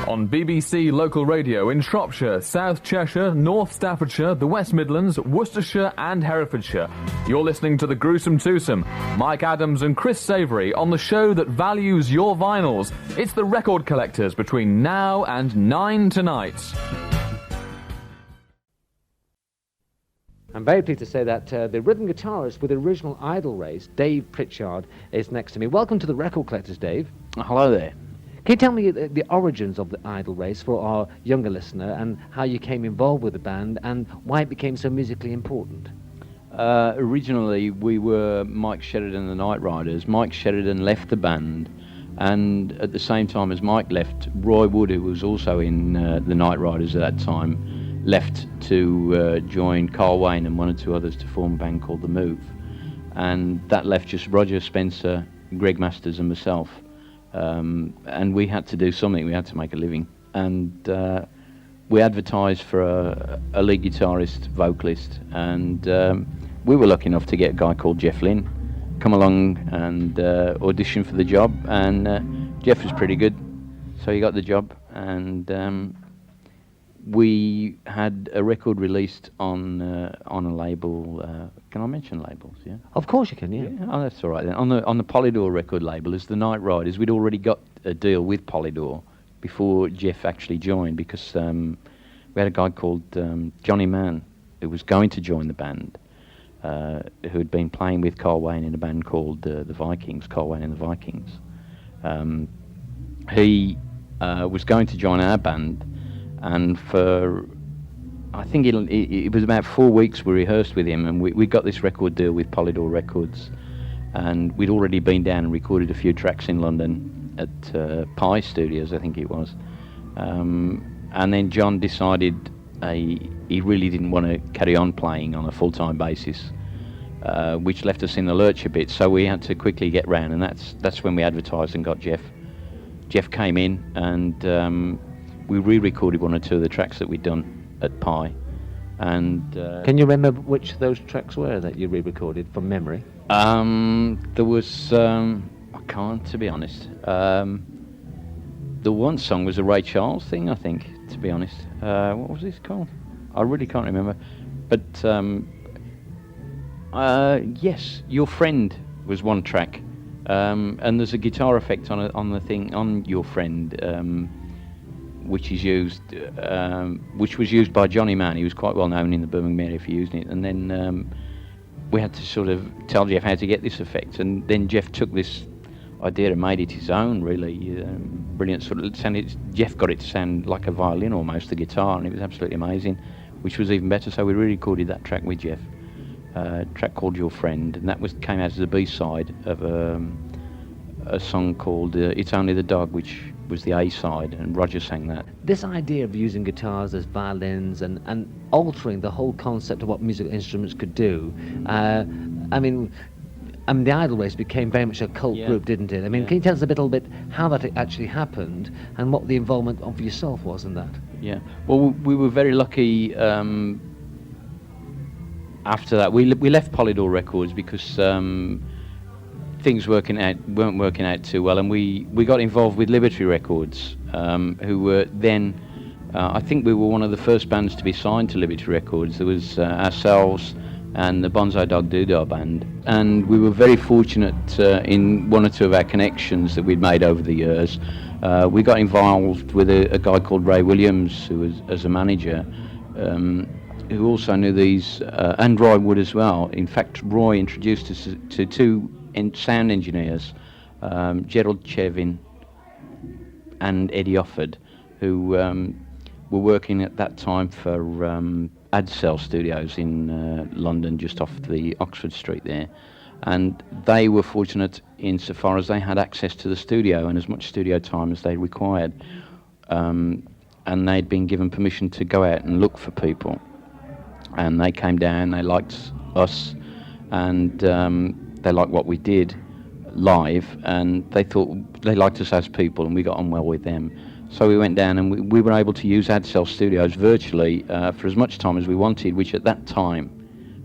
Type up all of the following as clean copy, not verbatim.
On BBC Local Radio in Shropshire, South Cheshire, North Staffordshire, the West Midlands, Worcestershire and Herefordshire. You're listening to The Gruesome Twosome. Mike Adams and Chris Savoury on the show that values your vinyls. It's The Record Collectors between now and 9 tonight. I'm very pleased to say that the rhythm guitarist with the original Idol race, Dave Pritchard, is next to me. Welcome to The Record Collectors, Dave. Hello there. Can you tell me the origins of the Idol race for our younger listener and how you came involved with the band and why it became so musically important? Originally, we were Mike Sheridan and the Night Riders. Mike Sheridan left the band, and at the same time as Mike left, Roy Wood, who was also in the Night Riders at that time, left to join Carl Wayne and one or two others to form a band called The Move. And that left just Roger Spencer, Greg Masters and myself. And we had to do something, we had to make a living. And we advertised for a lead guitarist, vocalist, and we were lucky enough to get a guy called Jeff Lynne come along and audition for the job, and Jeff was pretty good, so he got the job, and we had a record released on a label. Can I mention labels? Yeah. Of course you can. Yeah. Oh, that's all right then. On the Polydor record label as the Night Riders, we'd already got a deal with Polydor before Jeff actually joined, because we had a guy called Johnny Mann who was going to join the band, who had been playing with Carl Wayne in a band called the Vikings, Carl Wayne and the Vikings. He was going to join our band, and for I think it was about 4 weeks we rehearsed with him, and we got this record deal with Polydor Records, and we'd already been down and recorded a few tracks in London at Pi Studios, I think it was. And then John decided he really didn't want to carry on playing on a full-time basis, which left us in the lurch a bit, so we had to quickly get round, and that's when we advertised and got Jeff. Jeff came in, and we re-recorded one or two of the tracks that we'd done at Pi. And can you remember which those tracks were that you re-recorded from memory? There was I can't, to be honest. The one song was a Ray Charles thing, I think, to be honest. What was this called? I really can't remember. But yes, Your Friend was one track, and there's a guitar effect on the thing on Your Friend, which is used, which was used by Johnny Mann. He was quite well known in the Birmingham area for using it. And then we had to sort of tell Jeff how to get this effect, and then Jeff took this idea and made it his own. Really brilliant sort of sound. Jeff got it to sound like a violin almost, the guitar, and it was absolutely amazing, which was even better. So we re-recorded that track with Jeff, a track called Your Friend, and that came out as a B-side of a song called It's Only the Dog, which was the A-side, and Roger sang that. This idea of using guitars as violins and altering the whole concept of what musical instruments could do, I mean, the Idol race became very much a cult group, didn't it? I mean, can you tell us a little bit how that actually happened and what the involvement of yourself was in that? Yeah, well, we were very lucky. After that, we left Polydor Records because things weren't working out too well, and we got involved with Liberty Records, who were then, I think we were one of the first bands to be signed to Liberty Records. There was ourselves and the Bonsai Dog Doodah Band, and we were very fortunate in one or two of our connections that we'd made over the years. We got involved with a guy called Ray Williams, who was as a manager, who also knew these, and Roy Wood as well. In fact, Roy introduced us to two sound engineers, Gerald Chevin and Eddie Offord, who were working at that time for Adcel Studios in London, just off the Oxford Street there. And they were fortunate insofar as they had access to the studio and as much studio time as they required. And they'd been given permission to go out and look for people. And they came down, they liked us, and they liked what we did live, and they thought they liked us as people, and we got on well with them. So we went down, and we were able to use Adcel Studios virtually for as much time as we wanted, which at that time,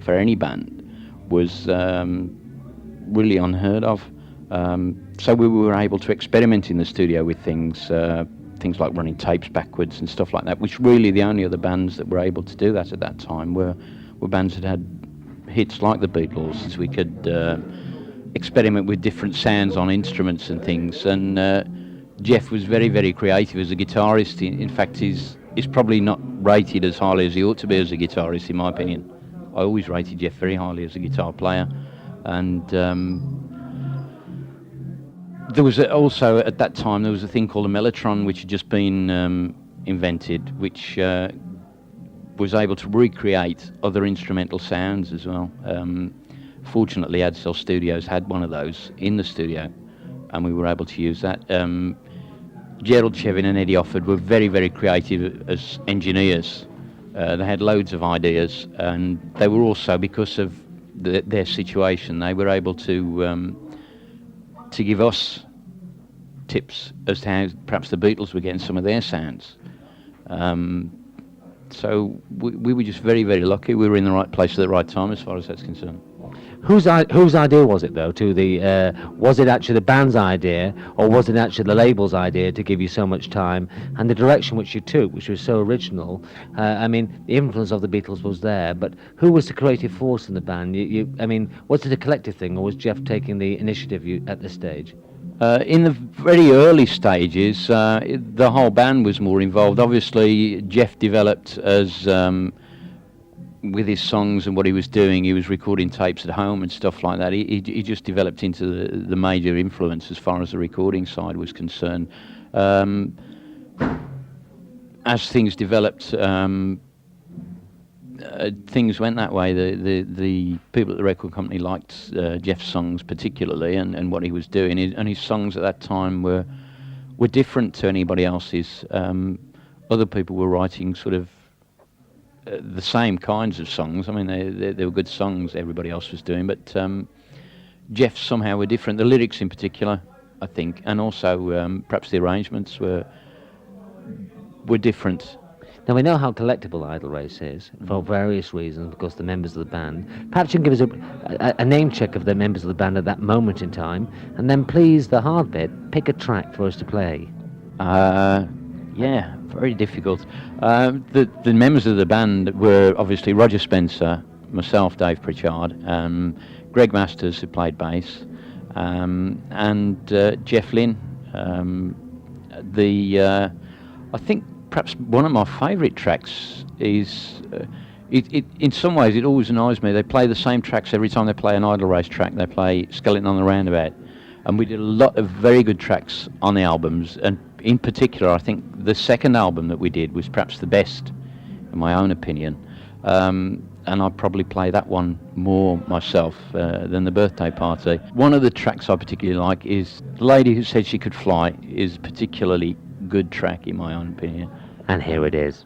for any band, was really unheard of. So we were able to experiment in the studio with things, things like running tapes backwards and stuff like that, which really the only other bands that were able to do that at that time were bands that had hits like the Beatles. So we could experiment with different sounds on instruments and things. And Jeff was very, very creative as a guitarist. In fact, he's probably not rated as highly as he ought to be as a guitarist, in my opinion. I always rated Jeff very highly as a guitar player. And there was also, at that time, there was a thing called a mellotron, which had just been invented, which was able to recreate other instrumental sounds as well. Fortunately, Adsell Studios had one of those in the studio, and we were able to use that. Gerald Chevin and Eddie Offord were very, very creative as engineers. They had loads of ideas, and they were also, because of their situation, they were able to give us tips as to how perhaps the Beatles were getting some of their sounds. So we were just very, very lucky. We were in the right place at the right time as far as that's concerned. Whose idea was it, though? Was it actually the band's idea, or was it actually the label's idea to give you so much time, and the direction which you took, which was so original? I mean, the influence of the Beatles was there, but who was the creative force in the band? I mean, was it a collective thing, or was Jeff taking the initiative at this stage? In the very early stages, the whole band was more involved. Obviously, Jeff developed as with his songs and what he was doing. He was recording tapes at home and stuff like that. He just developed into the major influence as far as the recording side was concerned. As things developed, things went that way. The people at the record company liked Jeff's songs particularly, and what he was doing. And his songs at that time were different to anybody else's. Other people were writing sort of the same kinds of songs. I mean, they were good songs everybody else was doing, but Jeff's somehow were different. The lyrics in particular, I think, and also perhaps the arrangements were different. Now, we know how collectible Idle Race is for various reasons, because the members of the band. Perhaps you can give us a name check of the members of the band at that moment in time, and then please, the hard bit, pick a track for us to play. Yeah, very difficult. The members of the band were obviously Roger Spencer, myself, Dave Pritchard, Greg Masters, who played bass, and Jeff Lynne. I think perhaps one of my favourite tracks is, in some ways it always annoys me, they play the same tracks every time they play an Idle Race track. They play Skeleton on the Roundabout, and we did a lot of very good tracks on the albums, and in particular I think the second album that we did was perhaps the best, in my own opinion, and I'd probably play that one more myself than the Birthday Party. One of the tracks I particularly like is The Lady Who Said She Could Fly, is a particularly good track in my own opinion. And here it is.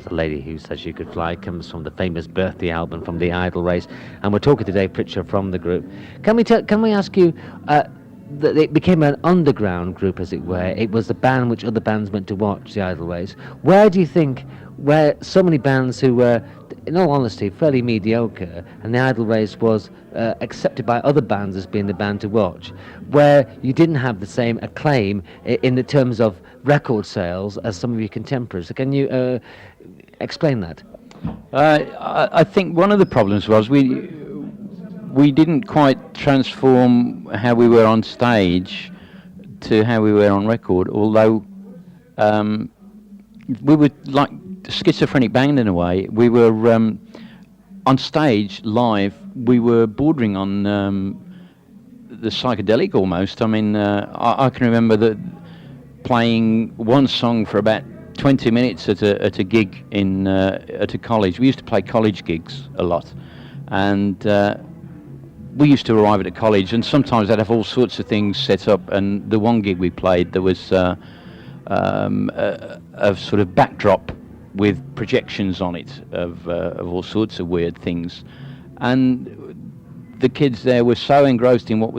The Lady Who Said She Could Fly comes from the famous Birthday album from the Idle Race, and we're talking to Dave Pritchard from the group. Can we ask you, it became an underground group, as it were. It was the band which other bands went to watch, the Idle Race. Where do you think, where so many bands who were, in all honesty, fairly mediocre, and the Idle Race was accepted by other bands as being the band to watch, where you didn't have the same acclaim in the terms of record sales as some of your contemporaries? Can you explain that? I think one of the problems was we didn't quite transform how we were on stage to how we were on record, although we were like a schizophrenic band in a way. We were on stage live, we were bordering on the psychedelic almost. I mean, I can remember playing one song for about 20 minutes at a gig at a college. We used to play college gigs a lot, and we used to arrive at a college, and sometimes they'd have all sorts of things set up. And the one gig we played, there was a sort of backdrop with projections on it of all sorts of weird things, and the kids there were so engrossed in what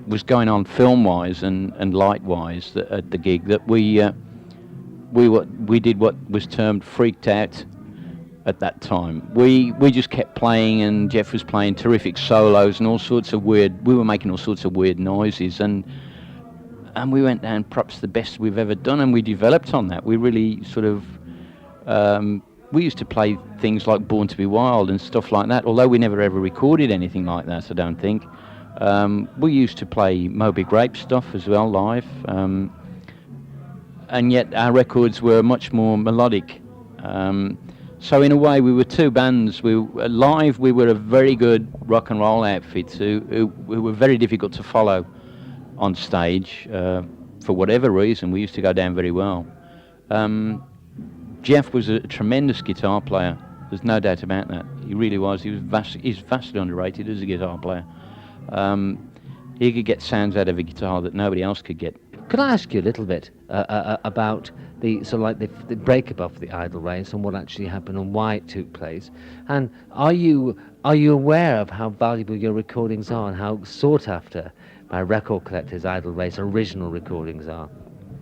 was going on film-wise and light-wise at the gig that we we did what was termed freaked out at that time. We just kept playing, and Jeff was playing terrific solos and all sorts of weird. We were making all sorts of weird noises, and we went down perhaps the best we've ever done, and we developed on that. We really sort of we used to play things like Born to Be Wild and stuff like that, although we never ever recorded anything like that, I don't think. We used to play Moby Grape stuff as well live, and yet our records were much more melodic. So in a way, we were two bands. Live, we were a very good rock and roll outfit who were very difficult to follow on stage for whatever reason. We used to go down very well. Jeff was a tremendous guitar player. There's no doubt about that. He really was. He's vastly underrated as a guitar player. He could get sounds out of a guitar that nobody else could get. Could I ask you a little bit about the the breakup of the Idle Race and what actually happened and why it took place? And are you aware of how valuable your recordings are and how sought after by record collectors Idle Race original recordings are?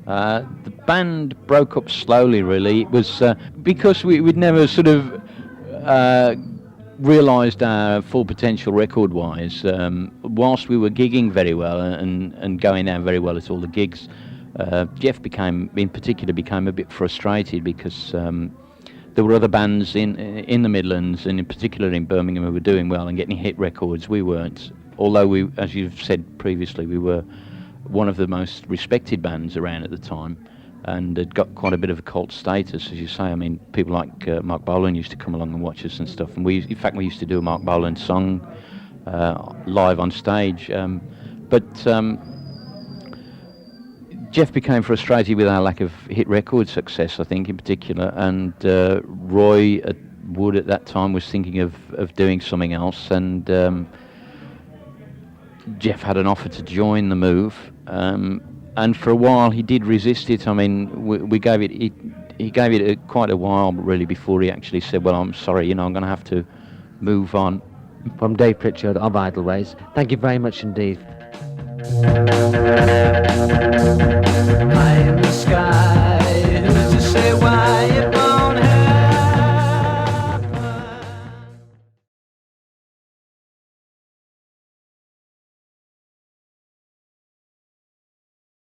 The band broke up slowly, really. It was because we'd never sort of realised our full potential record-wise. Whilst we were gigging very well and going down very well at all the gigs, Jeff in particular became a bit frustrated because there were other bands in the Midlands and in particular in Birmingham who were doing well and getting hit records. We weren't. Although we, as you've said previously, we were one of the most respected bands around at the time, and had got quite a bit of a cult status, as you say. I mean, people like Mark Bolan used to come along and watch us and stuff, and we used to do a Mark Bolan song live on stage. But Jeff became frustrated with our lack of hit record success, I think, in particular, and Roy Wood at that time was thinking of doing something else, and Jeff had an offer to join the Move, and for a while he did resist it. I mean, we gave it. He gave it quite a while, really, before he actually said, "Well, I'm sorry, I'm going to have to move on." From Dave Pritchard of Idle Race, thank you very much indeed. High in the sky.